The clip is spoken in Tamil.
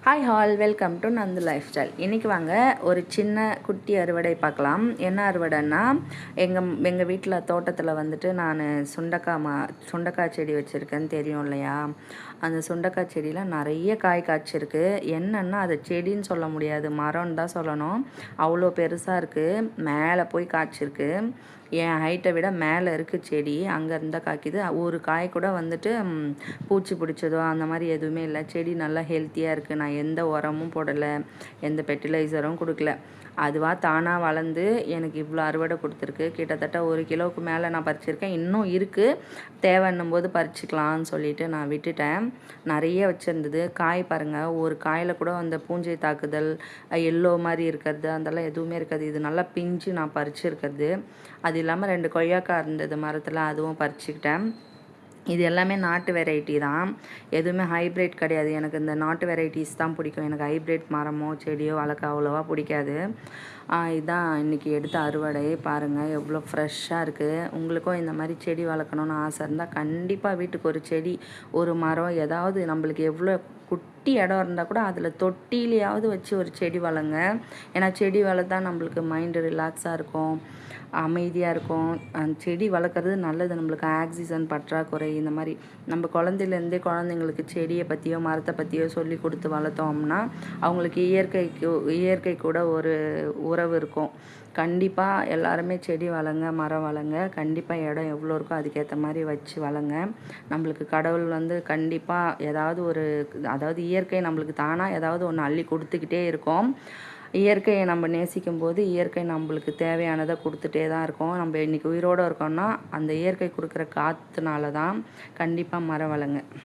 Hi hall, welcome to Nandu life style. இன்றைக்கி வாங்க ஒரு சின்ன குட்டி அறுவடை பார்க்கலாம். என்ன அறுவடைன்னா, எங்கள் வீட்டில் தோட்டத்தில் வந்துட்டு நான் சுண்டக்காய் செடி வச்சுருக்கேன்னு தெரியும் இல்லையா? அந்த சுண்டக்காய் செடியில் நிறைய காய் காய்ச்சிருக்கு. என்னென்னா அது செடின்னு சொல்ல முடியாது, மரம்னு தான் சொல்லணும். அவ்வளோ பெருசாக இருக்குது. மேலே போய் காய்ச்சிருக்கு. என் ஹைட்டை விட மேலே இருக்குது செடி. அங்கே இருந்தால் காய்க்குது. ஒரு காய் கூட வந்துட்டு பூச்சி பிடிச்சதோ அந்த மாதிரி எதுவுமே இல்லை. செடி நல்லா ஹெல்த்தியாக இருக்குது. நான் எந்த உரமும் போடலை, எந்த ஃபெர்டிலைசரும் கொடுக்கல. அதுவாக தானாக வளர்ந்து எனக்கு இவ்வளோ அறுவடை கொடுத்துருக்கு. கிட்டத்தட்ட 1 கிலோவுக்கு மேலே நான் பறிச்சிருக்கேன். இன்னும் இருக்குது, தேவைன்னும் போது பறிச்சிக்கலான்னு சொல்லிட்டு நான் விட்டுட்டேன். நிறைய வச்சுருந்தது. காய் பாருங்கள், ஒரு காயில் கூட அந்த பூஞ்சை தாக்குதல், எல்லோ மாதிரி இருக்கிறது அதெல்லாம் எதுவுமே இருக்காது. இது நல்லா பிஞ்சு நான் பறிச்சிருக்கிறது. அது இல்லாமல் 2 கொய்யாக்காய் இருந்தது மரத்தில், அதுவும் பறிச்சுக்கிட்டேன். இது எல்லாமே நாட்டு வெரைட்டி தான், எதுவுமே ஹைப்ரிட் கிடையாது. எனக்கு இந்த நாட்டு வெரைட்டிஸ் தான் பிடிக்கும். எனக்கு ஹைப்ரிட் மரமோ செடியோ வளர்க்க அவ்வளோவா பிடிக்காது. இதுதான் இன்றைக்கி எடுத்த அறுவடை. பாருங்கள் எவ்வளோ ஃப்ரெஷ்ஷாக இருக்குது. உங்களுக்கும் இந்த மாதிரி செடி வளர்க்கணுன்னு ஆசை இருந்தால் கண்டிப்பாக வீட்டுக்கு ஒரு செடி, ஒரு மரம், ஏதாவது நம்மளுக்கு எவ்வளோ குட்டி இடம் இருந்தால் கூட அதில் தொட்டிலையாவது வச்சு ஒரு செடி வளங்க. ஏன்னா செடி வளர்த்தா நம்மளுக்கு மைண்டு ரிலாக்ஸாக இருக்கும், அமைதியாக இருக்கும். செடி வளர்க்குறது நல்லது. நம்மளுக்கு ஆக்சிஜன் பற்றாக்குறை இந்த மாதிரி நம்ம குழந்தையிலேருந்தே குழந்தைங்களுக்கு செடியை பற்றியோ மரத்தை பற்றியோ சொல்லி கொடுத்து வளர்த்தோம்னா அவங்களுக்கு இயற்கை கூட ஒரு உறவு இருக்கும். கண்டிப்பாக எல்லாருமே செடி வளங்க, மரம் வளங்க. கண்டிப்பாக இடம் எவ்வளோ இருக்கோ அதுக்கேற்ற மாதிரி வச்சு வளங்க. நம்மளுக்கு கடவுள் வந்து கண்டிப்பாக அதாவது இயற்கை நம்மளுக்கு தானாக ஏதாவது ஒன்று அள்ளி கொடுத்துக்கிட்டே இருக்கும். இயற்கையை நம்ம நேசிக்கும் போது இயற்கை நம்மளுக்கு தேவையானதை கொடுத்துட்டே தான் இருக்கும். நம்ம இன்றைக்கி உயிரோடு இருக்கோம்னா அந்த இயற்கை கொடுக்குற காற்றுனால தான். கண்டிப்பாக மரம் வளங்க.